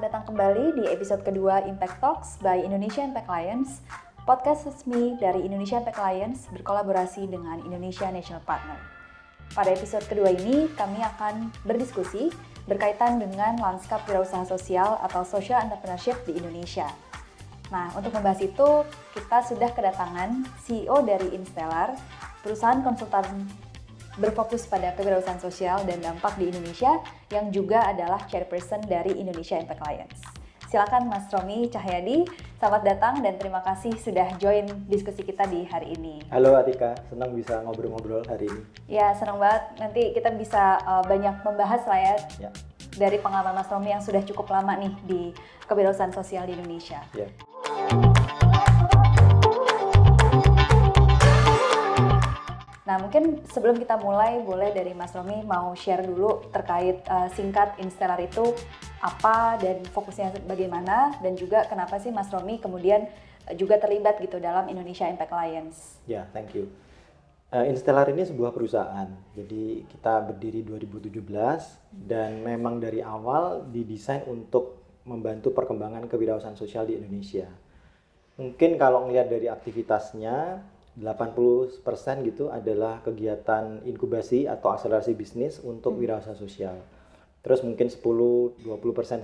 Selamat datang kembali di episode kedua Impact Talks by Indonesia Impact Alliance, podcast resmi dari Indonesia Impact Alliance berkolaborasi dengan Indonesia National Partner. Pada episode kedua ini, kami akan berdiskusi berkaitan dengan lanskap wirausaha sosial atau social entrepreneurship di Indonesia. Nah, untuk membahas itu, kita sudah kedatangan CEO dari Instellar, perusahaan konsultan berfokus pada kewirausahaan sosial dan dampak di Indonesia, yang juga adalah chairperson dari Indonesia Impact Alliance. Silakan Mas Romi Cahyadi, selamat datang dan terima kasih sudah join diskusi kita di hari ini. Halo Atika, senang bisa ngobrol-ngobrol hari ini. Ya, senang banget. Nanti kita bisa banyak membahas lah ya. Dari pengalaman Mas Romi yang sudah cukup lama nih di kewirausahaan sosial di Indonesia. Ya. Nah, mungkin sebelum kita mulai, boleh dari Mas Romi mau share dulu terkait singkat Instellar itu apa dan fokusnya bagaimana, dan juga kenapa sih Mas Romi kemudian juga terlibat gitu dalam Indonesia Impact Alliance. Ya, thank you. Instellar ini sebuah perusahaan, jadi kita berdiri 2017 dan memang dari awal didesain untuk membantu perkembangan kewirausahaan sosial di Indonesia. Mungkin kalau melihat dari aktivitasnya, 80% gitu adalah kegiatan inkubasi atau akselerasi bisnis untuk wirausaha sosial. Terus mungkin 10-20%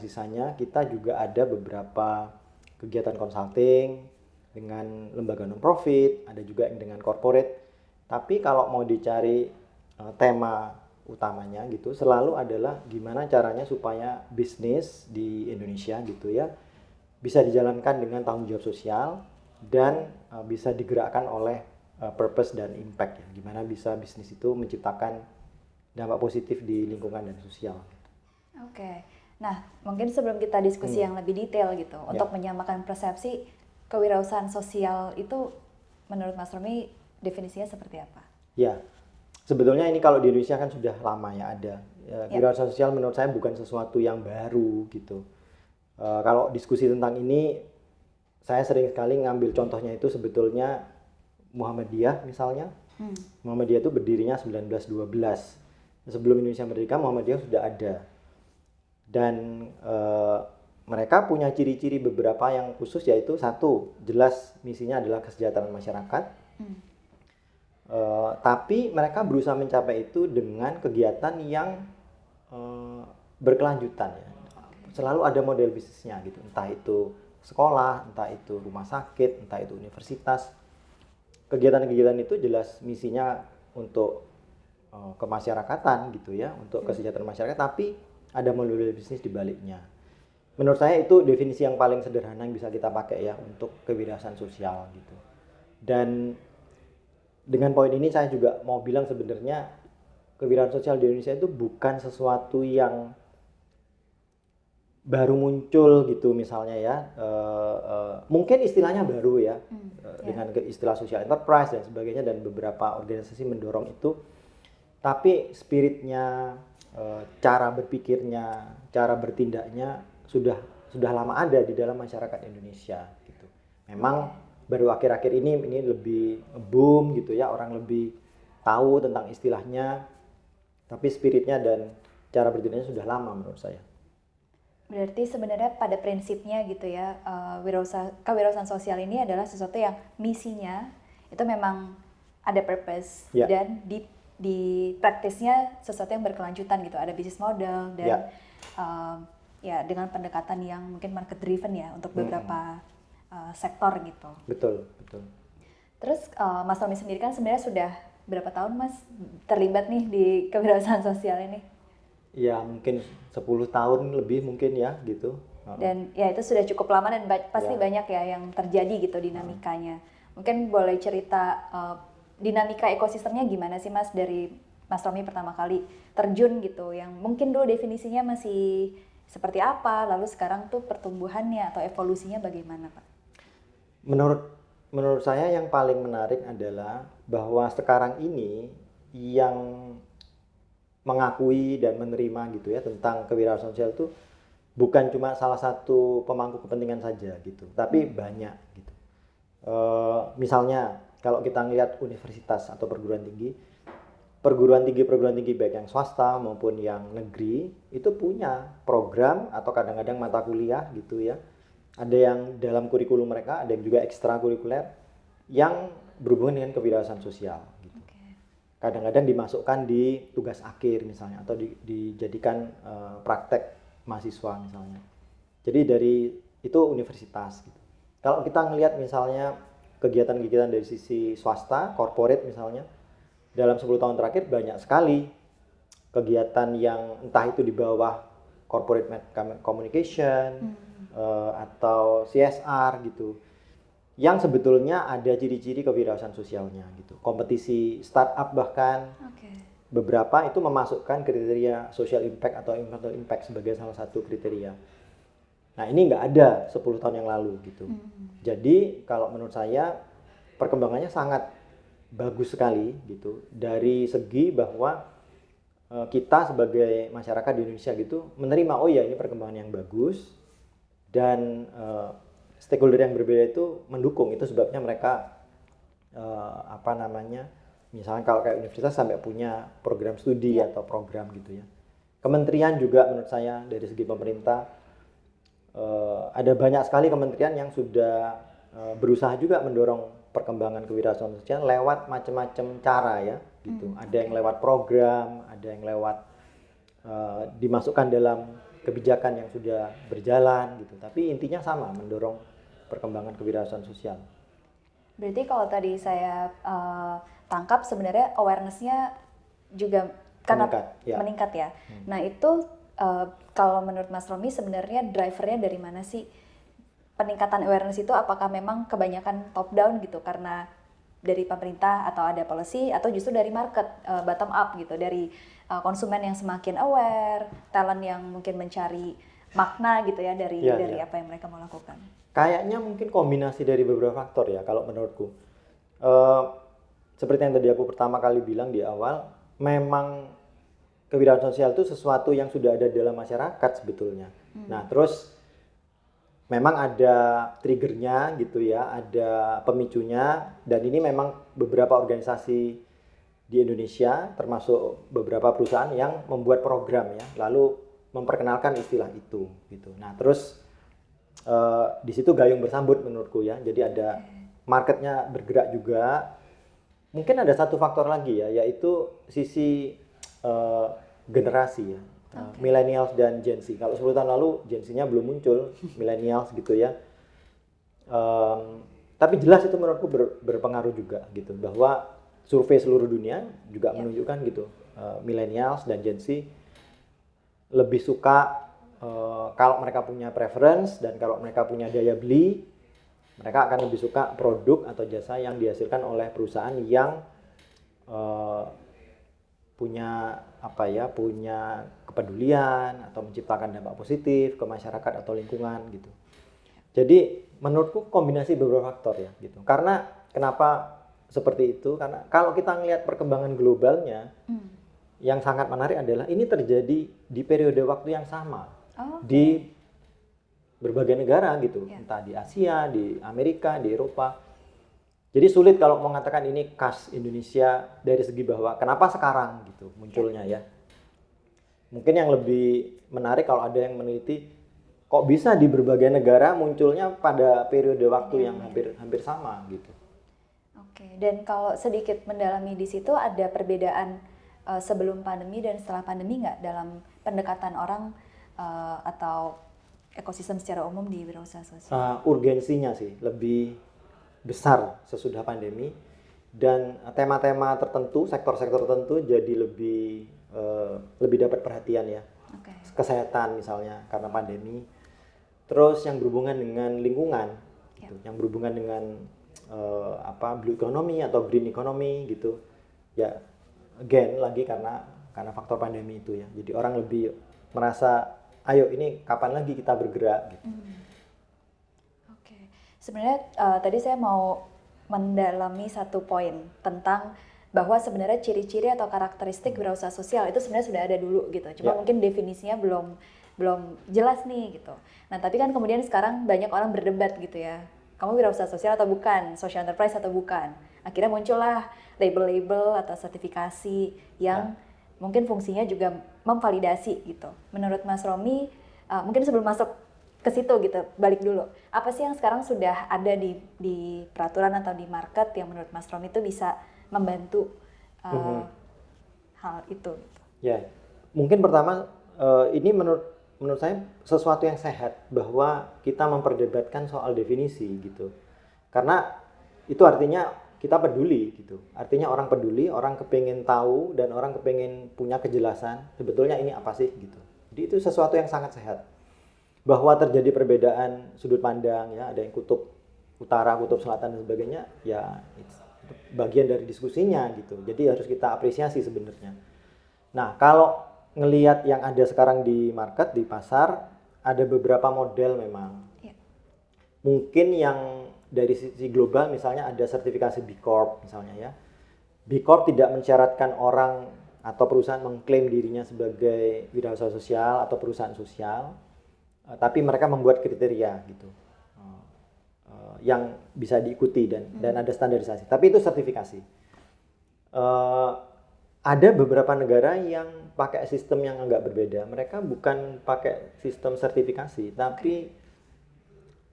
sisanya kita juga ada beberapa kegiatan consulting dengan lembaga non-profit, ada juga yang dengan corporate. Tapi kalau mau dicari tema utamanya gitu, selalu adalah gimana caranya supaya bisnis di Indonesia gitu ya bisa dijalankan dengan tanggung jawab sosial dan bisa digerakkan oleh purpose dan impact ya. Gimana bisa bisnis itu menciptakan dampak positif di lingkungan dan sosial. Oke. Nah, mungkin sebelum kita diskusi yang lebih detail gitu, untuk menyamakan persepsi kewirausahaan sosial itu menurut Mas Romi definisinya seperti apa? Ya, sebetulnya ini kalau di Indonesia kan sudah lama ya ada. Kewirausahaan sosial menurut saya bukan sesuatu yang baru gitu. Kalau diskusi tentang ini, saya sering sekali ngambil contohnya itu sebetulnya Muhammadiyah misalnya. Muhammadiyah itu berdirinya 1912. Sebelum Indonesia merdeka, Muhammadiyah sudah ada. Dan mereka punya ciri-ciri beberapa yang khusus, yaitu satu, jelas misinya adalah kesejahteraan masyarakat. Tapi mereka berusaha mencapai itu dengan kegiatan yang berkelanjutan ya. Selalu ada model bisnisnya gitu, entah itu sekolah, entah itu rumah sakit, entah itu universitas. Kegiatan-kegiatan itu jelas misinya untuk kemasyarakatan gitu ya, untuk kesejahteraan masyarakat, tapi ada model bisnis di baliknya. Menurut saya itu definisi yang paling sederhana yang bisa kita pakai ya untuk kewirausahaan sosial gitu. Dan dengan poin ini saya juga mau bilang sebenarnya kewirausahaan sosial di Indonesia itu bukan sesuatu yang baru muncul gitu misalnya ya, mungkin istilahnya baru ya, dengan istilah social enterprise dan sebagainya, dan beberapa organisasi mendorong itu, tapi spiritnya, cara berpikirnya, cara bertindaknya sudah lama ada di dalam masyarakat Indonesia gitu. Memang baru akhir-akhir ini lebih boom gitu ya, orang lebih tahu tentang istilahnya, tapi spiritnya dan cara bertindaknya sudah lama menurut saya. Berarti sebenarnya pada prinsipnya gitu ya, kewirausahaan sosial ini adalah sesuatu yang misinya itu memang ada purpose dan di praktisnya sesuatu yang berkelanjutan gitu, ada bisnis model dan ya dengan pendekatan yang mungkin market driven ya untuk beberapa sektor gitu. Betul. Terus Mas Romi sendiri kan sebenarnya sudah berapa tahun Mas terlibat nih di kewirausahaan sosial ini? Ya mungkin 10 tahun lebih mungkin ya gitu. Dan ya itu sudah cukup lama dan pasti banyak ya yang terjadi gitu dinamikanya. Mungkin boleh cerita dinamika ekosistemnya gimana sih Mas, dari Mas Romi pertama kali terjun gitu, yang mungkin dulu definisinya masih seperti apa, lalu sekarang tuh pertumbuhannya atau evolusinya bagaimana Pak? Menurut saya yang paling menarik adalah bahwa sekarang ini yang mengakui dan menerima gitu ya tentang kewirausahaan sosial itu bukan cuma salah satu pemangku kepentingan saja gitu, tapi banyak gitu. Misalnya kalau kita ngelihat universitas atau perguruan tinggi, perguruan tinggi baik yang swasta maupun yang negeri itu punya program atau kadang-kadang mata kuliah gitu ya. Ada yang dalam kurikulum mereka, ada yang juga ekstrakurikuler yang berhubungan dengan kewirausahaan sosial. Gitu. Kadang-kadang dimasukkan di tugas akhir misalnya atau dijadikan praktek mahasiswa misalnya. Jadi dari itu universitas. Gitu. Kalau kita ngelihat misalnya kegiatan-kegiatan dari sisi swasta, corporate misalnya, dalam 10 tahun terakhir banyak sekali kegiatan yang entah itu di bawah corporate communication atau CSR gitu, yang sebetulnya ada ciri-ciri kewirausahaan sosialnya gitu. Kompetisi startup bahkan beberapa itu memasukkan kriteria social impact atau environmental impact sebagai salah satu kriteria. Nah ini nggak ada 10 tahun yang lalu gitu. Jadi kalau menurut saya perkembangannya sangat bagus sekali gitu dari segi bahwa kita sebagai masyarakat di Indonesia gitu menerima oh ya ini perkembangan yang bagus dan stakeholder yang berbeda itu mendukung. Itu sebabnya mereka misalnya kalau kayak universitas sampai punya program studi atau program gitu ya. Kementerian juga menurut saya dari segi pemerintah ada banyak sekali kementerian yang sudah berusaha juga mendorong perkembangan kewirausahaan sosial lewat macam-macam cara ya gitu. Ada yang lewat program, ada yang lewat dimasukkan dalam kebijakan yang sudah berjalan gitu. Tapi intinya sama, mendorong perkembangan kewirausahaan sosial. Berarti kalau tadi saya tangkap sebenarnya awareness-nya juga karena meningkat ya. Nah itu kalau menurut Mas Romi sebenarnya drivernya dari mana sih? Peningkatan awareness itu apakah memang kebanyakan top down gitu karena dari pemerintah atau ada policy atau justru dari market bottom up gitu, dari konsumen yang semakin aware, talent yang mungkin mencari makna gitu ya dari apa yang mereka mau lakukan. Kayaknya mungkin kombinasi dari beberapa faktor ya kalau menurutku. Seperti yang tadi aku pertama kali bilang di awal, memang kewirausahaan sosial itu sesuatu yang sudah ada dalam masyarakat sebetulnya. Nah, terus memang ada triggernya gitu ya, ada pemicunya, dan ini memang beberapa organisasi di Indonesia termasuk beberapa perusahaan yang membuat program ya, lalu memperkenalkan istilah itu gitu. Nah, terus di situ gayung bersambut menurutku ya. Jadi ada marketnya bergerak juga. Mungkin ada satu faktor lagi ya, yaitu sisi generasi ya. Millennials dan Gen Z. Kalau 10 tahun lalu Gen Z-nya belum muncul, millennials gitu ya. Tapi jelas itu menurutku berpengaruh juga gitu, bahwa survei seluruh dunia juga menunjukkan gitu, millennials dan Gen Z lebih suka kalau mereka punya preference dan kalau mereka punya daya beli, mereka akan lebih suka produk atau jasa yang dihasilkan oleh perusahaan yang punya punya kepedulian atau menciptakan dampak positif ke masyarakat atau lingkungan gitu. Jadi menurutku kombinasi beberapa faktor ya gitu. Karena kenapa seperti itu? Karena kalau kita ngelihat perkembangan globalnya, yang sangat menarik adalah ini terjadi di periode waktu yang sama di berbagai negara gitu, entah di Asia, di Amerika, di Eropa. Jadi sulit kalau mengatakan ini khas Indonesia dari segi bahwa kenapa sekarang gitu munculnya ya. Mungkin yang lebih menarik kalau ada yang meneliti kok bisa di berbagai negara munculnya pada periode waktu yang hampir sama gitu. Oke, dan kalau sedikit mendalami di situ ada perbedaan sebelum pandemi dan setelah pandemi nggak dalam pendekatan orang atau ekosistem secara umum di wirausaha sosial? Urgensinya sih lebih besar sesudah pandemi dan tema-tema tertentu, sektor-sektor tertentu jadi lebih dapat perhatian ya. Kesehatan misalnya karena pandemi. Terus yang berhubungan dengan lingkungan, gitu, yang berhubungan dengan blue economy atau green economy gitu. Ya, again lagi karena faktor pandemi itu ya. Jadi orang lebih merasa, ayo ini kapan lagi kita bergerak gitu. Sebenarnya tadi saya mau mendalami satu poin tentang bahwa sebenarnya ciri-ciri atau karakteristik wirausaha sosial itu sebenarnya sudah ada dulu gitu. Cuma mungkin definisinya belum jelas nih gitu. Nah, tapi kan kemudian sekarang banyak orang berdebat gitu ya. kamu wirausaha sosial atau bukan, social enterprise atau bukan. Akhirnya muncullah label-label atau sertifikasi yang mungkin fungsinya juga memvalidasi gitu. Menurut Mas Romi, mungkin sebelum masuk ke situ gitu, balik dulu. Apa sih yang sekarang sudah ada di peraturan atau di market yang menurut Mas Romi itu bisa membantu hal itu? Gitu. Ya, mungkin pertama ini menurut saya sesuatu yang sehat bahwa kita memperdebatkan soal definisi gitu. Karena itu artinya kita peduli gitu. Artinya orang peduli, orang kepengen tahu dan orang kepengen punya kejelasan sebetulnya ini apa sih gitu. Jadi itu sesuatu yang sangat sehat. Bahwa terjadi perbedaan sudut pandang ya, ada yang kutub utara, kutub selatan dan sebagainya, ya itu bagian dari diskusinya gitu. Jadi harus kita apresiasi sebenarnya. Nah, kalau ngelihat yang ada sekarang di market, di pasar, ada beberapa model memang. Ya. Mungkin yang dari sisi global misalnya ada sertifikasi B Corp misalnya ya. B Corp tidak mensyaratkan orang atau perusahaan mengklaim dirinya sebagai wirausaha sosial atau perusahaan sosial, tapi mereka membuat kriteria gitu yang bisa diikuti dan ada standarisasi. Tapi itu sertifikasi. Ada beberapa negara yang pakai sistem yang agak berbeda. Mereka bukan pakai sistem sertifikasi, tapi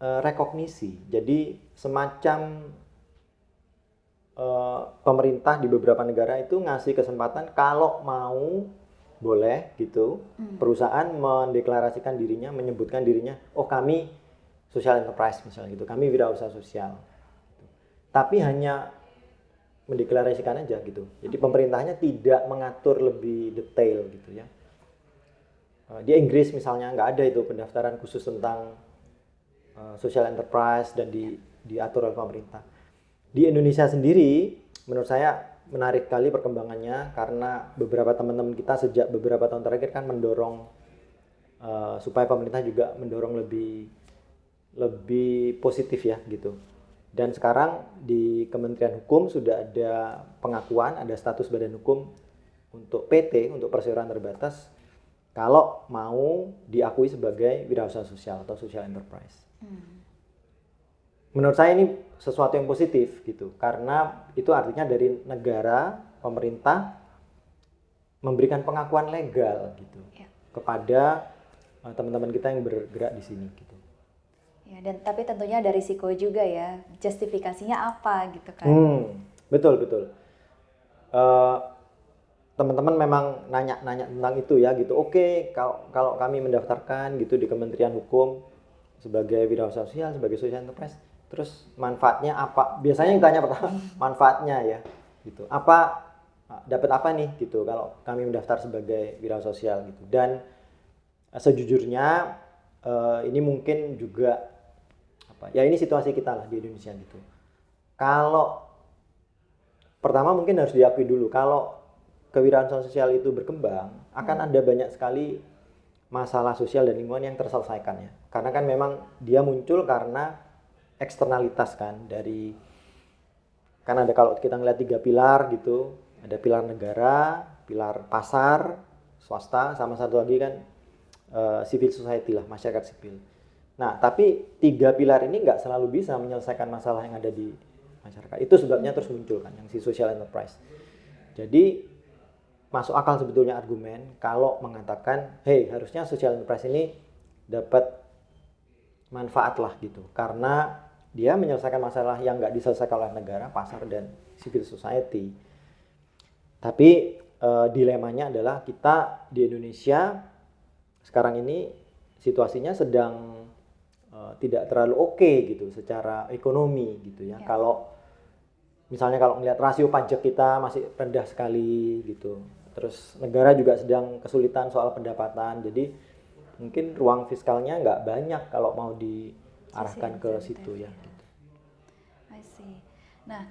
rekognisi. Jadi semacam pemerintah di beberapa negara itu ngasih kesempatan kalau mau boleh gitu perusahaan mendeklarasikan dirinya, menyebutkan dirinya, oh kami social enterprise misalnya gitu, kami wirausaha sosial. Tapi hanya mendeklarasikan aja gitu. Jadi pemerintahnya tidak mengatur lebih detail gitu ya. Di Inggris misalnya nggak ada itu pendaftaran khusus tentang social enterprise dan diatur oleh pemerintah. Di Indonesia sendiri, menurut saya menarik kali perkembangannya karena beberapa teman-teman kita sejak beberapa tahun terakhir kan mendorong supaya pemerintah juga mendorong lebih positif ya gitu. Dan sekarang di Kementerian Hukum sudah ada pengakuan, ada status badan hukum untuk PT, untuk perseroan terbatas, kalau mau diakui sebagai wirausaha sosial atau social enterprise. Menurut saya ini sesuatu yang positif gitu, karena itu artinya dari negara, pemerintah memberikan pengakuan legal gitu kepada teman-teman kita yang bergerak di sini gitu. Ya, dan tapi tentunya ada risiko juga ya, justifikasinya apa gitu kan? Betul. Teman-teman memang nanya tentang itu ya gitu. Oke, kalau kami mendaftarkan gitu di Kementerian Hukum sebagai wirausaha sosial, sebagai social enterprise, terus manfaatnya apa? Biasanya yang tanya pertama manfaatnya ya gitu. Apa dapat apa nih gitu kalau kami mendaftar sebagai wirausaha sosial gitu. Dan sejujurnya ini mungkin juga ya ini situasi kita lah di Indonesia gitu. Kalau pertama mungkin harus diakui dulu kalau kewirausahaan sosial itu berkembang akan ada banyak sekali masalah sosial dan lingkungan yang terselesaikan ya. Karena kan memang dia muncul karena eksternalitas kan dari kan ada kalau kita ngeliat 3 pilar gitu, ada pilar negara, pilar pasar, swasta, sama satu lagi kan civil society lah, masyarakat sipil. Nah, tapi 3 pilar ini nggak selalu bisa menyelesaikan masalah yang ada di masyarakat. Itu sebabnya terus muncul kan yang si social enterprise. Jadi masuk akal sebetulnya argumen kalau mengatakan, hey harusnya social enterprise ini dapat manfaat lah gitu, karena dia menyelesaikan masalah yang nggak diselesaikan oleh negara, pasar dan civil society. Tapi dilemanya adalah kita di Indonesia sekarang ini situasinya sedang tidak terlalu oke gitu secara ekonomi gitu ya. Kalau misalnya kalau melihat rasio pajak kita masih rendah sekali gitu. Terus negara juga sedang kesulitan soal pendapatan. Jadi mungkin ruang fiskalnya nggak banyak kalau mau diarahkan ke situ ya. Gitu. I see. Nah,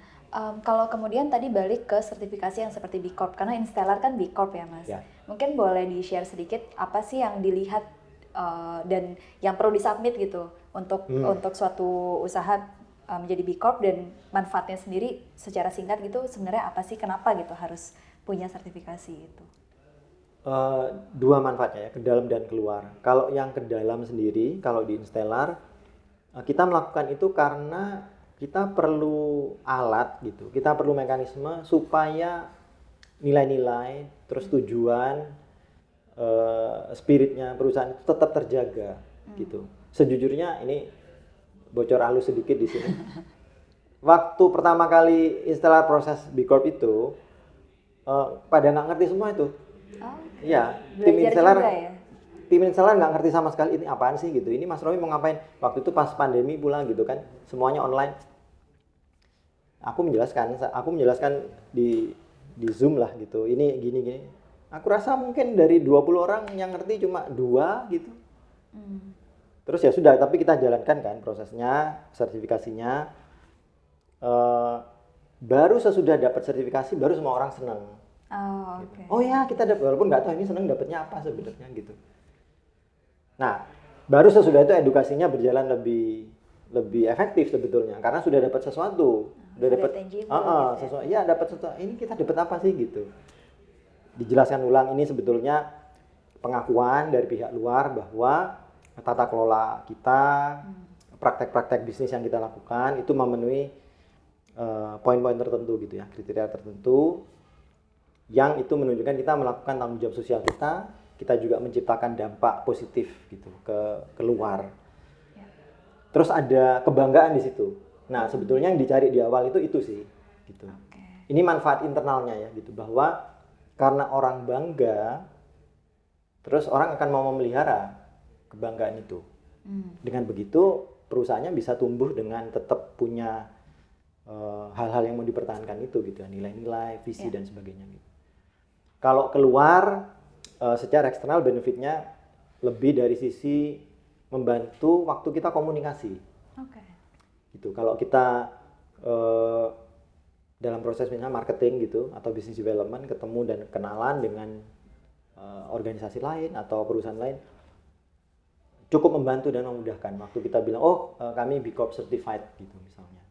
kalau kemudian tadi balik ke sertifikasi yang seperti B Corp, karena Instellar kan B Corp ya Mas. Ya. Mungkin boleh di-share sedikit apa sih yang dilihat dan yang perlu disubmit gitu untuk suatu usaha menjadi B Corp dan manfaatnya sendiri secara singkat gitu sebenarnya apa sih, kenapa gitu harus punya sertifikasi itu? Dua manfaatnya ya, ke dalam dan keluar. Kalau yang ke dalam sendiri, kalau di Instellar Kita melakukan itu karena kita perlu alat gitu, kita perlu mekanisme supaya nilai-nilai, terus tujuan, spiritnya perusahaan itu tetap terjaga gitu. Sejujurnya ini bocor halus sedikit di sini. Waktu pertama kali Instellar proses B Corp itu, pada nggak ngerti semua itu. Oh, Iya, belajar juga ya? tim Instellar nggak ngerti sama sekali ini apaan sih gitu. Ini Mas Romi mau ngapain? Waktu itu pas pandemi pula gitu kan, semuanya online. Aku menjelaskan di Zoom lah gitu. Ini gini. Aku rasa mungkin dari 20 orang yang ngerti cuma 2 gitu. Terus ya sudah, tapi kita jalankan kan prosesnya, sertifikasinya. Baru sesudah dapat sertifikasi, baru semua orang senang. Oh, Gitu. oke. Oh ya, kita walaupun nggak tahu ini senang dapatnya apa sebenarnya gitu. Nah, baru sesudah itu edukasinya berjalan lebih efektif sebetulnya karena sudah dapat sesuatu, sudah dapat tangible gitu sesuatu. Ya, dapat sesuatu. Ini kita dapat apa sih gitu. Dijelaskan ulang, ini sebetulnya pengakuan dari pihak luar bahwa tata kelola kita, praktek-praktek bisnis yang kita lakukan itu memenuhi poin-poin tertentu gitu ya, kriteria tertentu yang itu menunjukkan kita melakukan tanggung jawab sosial kita juga menciptakan dampak positif gitu ke luar. Ya. Terus ada kebanggaan di situ. Nah, sebetulnya yang dicari di awal itu sih gitu. Oke. Ini manfaat internalnya ya gitu, bahwa karena orang bangga, terus orang akan mau memelihara kebanggaan itu. Dengan begitu perusahaannya bisa tumbuh dengan tetap punya hal-hal yang mau dipertahankan itu gitu, nilai-nilai, visi dan sebagainya gitu. Kalau keluar secara eksternal benefitnya lebih dari sisi membantu waktu kita komunikasi. Oke. Gitu. Kalau kita dalam proses misalnya marketing gitu atau business development ketemu dan kenalan dengan organisasi lain atau perusahaan lain, cukup membantu dan memudahkan. Waktu kita bilang, kami B Corp certified gitu misalnya.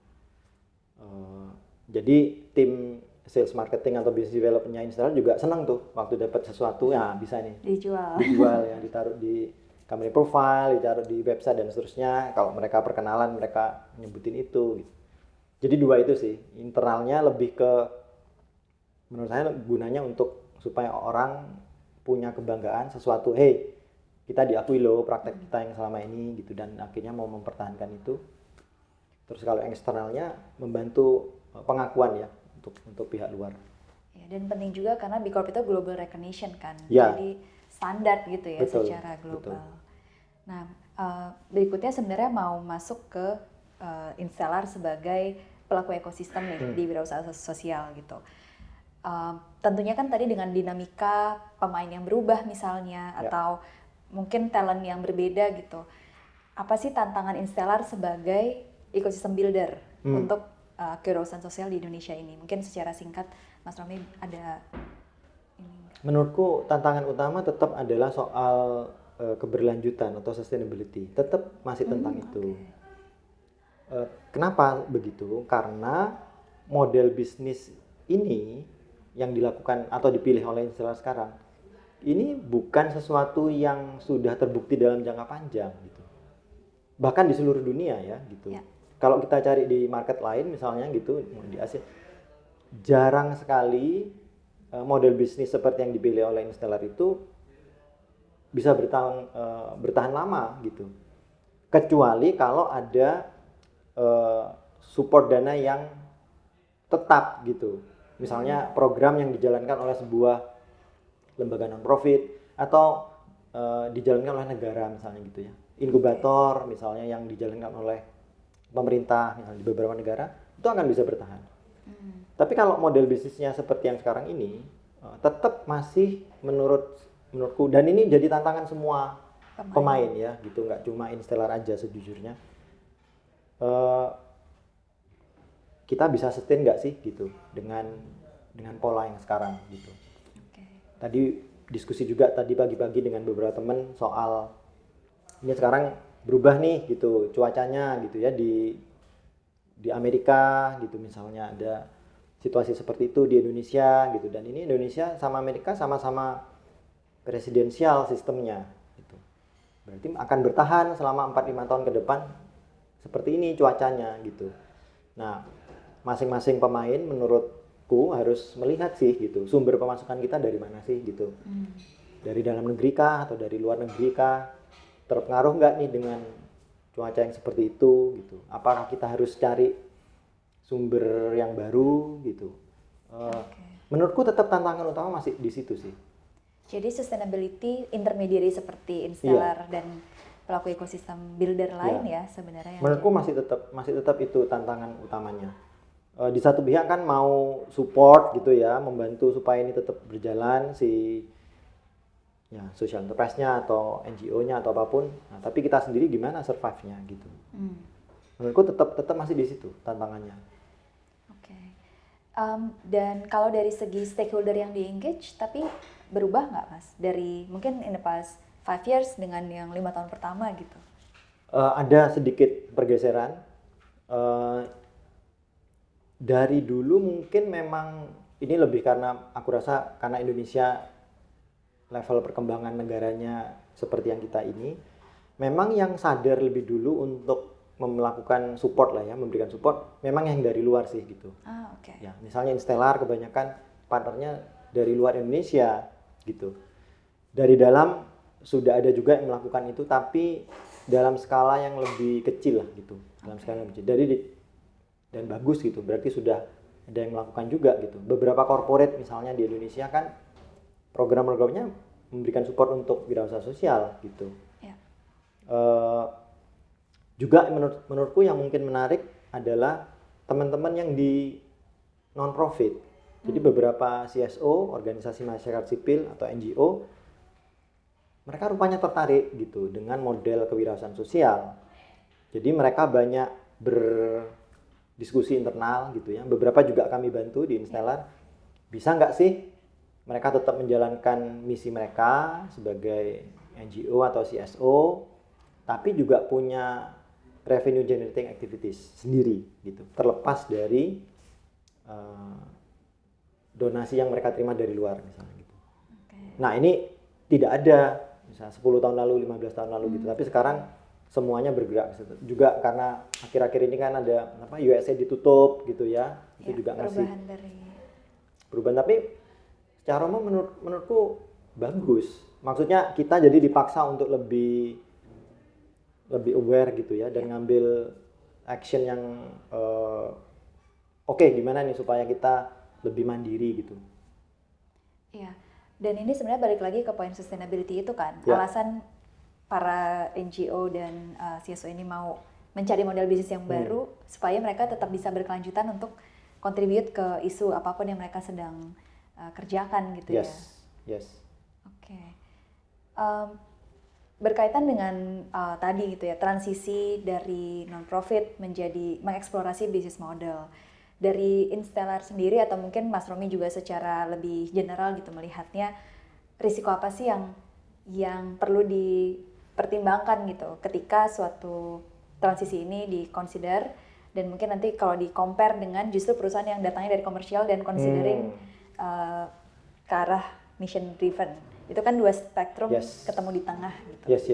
Jadi tim sales marketing atau business development-nya Instellar juga senang tuh waktu dapat sesuatu ya bisa nih dijual ya, ditaruh di company profile, ditaruh di website dan seterusnya. Kalau mereka perkenalan mereka nyebutin itu gitu. Jadi 2 itu sih, internalnya lebih ke menurut saya gunanya untuk supaya orang punya kebanggaan sesuatu, hey kita diakui loh praktek kita yang selama ini gitu, dan akhirnya mau mempertahankan itu. Terus kalau yang eksternalnya membantu pengakuan ya untuk pihak luar. Ya, dan penting juga karena B Corp itu global recognition kan, Ya. jadi standar gitu ya secara global. Betul. Nah, berikutnya sebenarnya mau masuk ke Instellar sebagai pelaku ekosistem nih di wirausaha sosial gitu. Tentunya kan tadi dengan dinamika pemain yang berubah misalnya atau mungkin talent yang berbeda gitu. Apa sih tantangan Instellar sebagai ecosystem builder untuk kewirausahaan sosial di Indonesia ini? Mungkin secara singkat Mas Romi ada ini. Menurutku tantangan utama tetap adalah soal keberlanjutan atau sustainability. Tetap masih tentang itu. Kenapa begitu? Karena model bisnis ini yang dilakukan atau dipilih oleh Instellar sekarang ini bukan sesuatu yang sudah terbukti dalam jangka panjang gitu. Bahkan di seluruh dunia ya gitu. Ya. Kalau kita cari di market lain misalnya gitu di Asia, jarang sekali model bisnis seperti yang dipilih oleh Instellar itu bisa bertahan lama gitu. Kecuali kalau ada support dana yang tetap gitu. Misalnya program yang dijalankan oleh sebuah lembaga non-profit atau dijalankan oleh negara misalnya gitu ya. Inkubator misalnya yang dijalankan oleh pemerintah misalnya di beberapa negara, itu akan bisa bertahan. Tapi kalau model bisnisnya seperti yang sekarang ini, tetap masih menurutku, dan ini jadi tantangan semua pemain ya gitu, nggak cuma Instellar aja sejujurnya. Kita bisa sustain nggak sih gitu dengan pola yang sekarang gitu. Tadi diskusi juga tadi pagi-pagi dengan beberapa teman soal ini sekarang berubah nih gitu cuacanya gitu ya, di Amerika gitu misalnya ada situasi seperti itu di Indonesia gitu, dan ini Indonesia sama Amerika sama-sama presidensial sistemnya gitu. Berarti akan bertahan selama 4-5 tahun ke depan seperti ini cuacanya gitu. Nah, masing-masing pemain menurutku harus melihat sih gitu, sumber pemasukan kita dari mana sih gitu. Dari dalam negeri kah atau dari luar negeri kah? Terpengaruh nggak nih dengan cuaca yang seperti itu gitu. Apakah kita harus cari sumber yang baru gitu. Menurutku tetap tantangan utama masih di situ sih. Jadi sustainability intermediary seperti installer dan pelaku ekosistem builder lain ya sebenarnya. Menurutku masih tetap itu tantangan utamanya. Di satu pihak kan mau support gitu ya, membantu supaya ini tetap berjalan si ya social enterprise-nya atau NGO-nya atau apapun. Nah, tapi kita sendiri gimana survive-nya gitu. Menurutku tetap masih di situ tantangannya. Dan kalau dari segi stakeholder yang di-engage, tapi berubah nggak Mas? Dari mungkin in the past 5 years dengan yang 5 tahun pertama gitu? Ada sedikit pergeseran. Dari dulu mungkin memang ini lebih karena aku rasa karena Indonesia level perkembangan negaranya seperti yang kita ini, memang yang sadar lebih dulu untuk melakukan support lah ya, memberikan support memang yang dari luar sih gitu. Ya, misalnya Instellar kebanyakan partnernya dari luar Indonesia gitu. Dari dalam sudah ada juga yang melakukan itu, tapi dalam skala yang lebih kecil lah gitu, dalam skala yang kecil. Dan bagus gitu, berarti sudah ada yang melakukan juga gitu. Beberapa corporate misalnya di Indonesia kan program-programnya memberikan support untuk wirausaha sosial gitu. Juga menurutku yang mungkin menarik adalah teman-teman yang di non-profit. Jadi beberapa CSO, organisasi masyarakat sipil atau NGO, mereka rupanya tertarik gitu dengan model kewirausahaan sosial. Jadi mereka banyak berdiskusi internal gitu ya. Beberapa juga kami bantu di Instellar. Bisa nggak sih mereka tetap menjalankan misi mereka sebagai NGO atau CSO, tapi juga punya revenue generating activities sendiri gitu, terlepas dari donasi yang mereka terima dari luar misalnya gitu. Nah ini tidak ada misalnya 10 tahun lalu, 15 tahun lalu gitu, tapi sekarang semuanya bergerak juga karena akhir-akhir ini kan ada USA ditutup gitu ya, itu juga ngasih perubahan, tapi secara umum menurutku bagus. Maksudnya kita jadi dipaksa untuk lebih aware gitu ya, dan ngambil action yang oke, gimana nih supaya kita lebih mandiri gitu. Iya, dan ini sebenarnya balik lagi ke poin sustainability itu kan, alasan para NGO dan CSO ini mau mencari model bisnis yang baru supaya mereka tetap bisa berkelanjutan untuk contribute ke isu apapun yang mereka sedang kerjakan gitu ya. Yes. Oke. Berkaitan dengan tadi gitu ya, transisi dari non-profit menjadi mengeksplorasi bisnis model. Dari Instellar sendiri atau mungkin Mas Romi juga secara lebih general gitu melihatnya, risiko apa sih yang perlu dipertimbangkan gitu ketika suatu transisi ini di-consider, dan mungkin nanti kalau di-compare dengan justru perusahaan yang datangnya dari komersial dan considering ke arah mission driven. Itu kan dua spektrum ketemu di tengah gitu. Yes.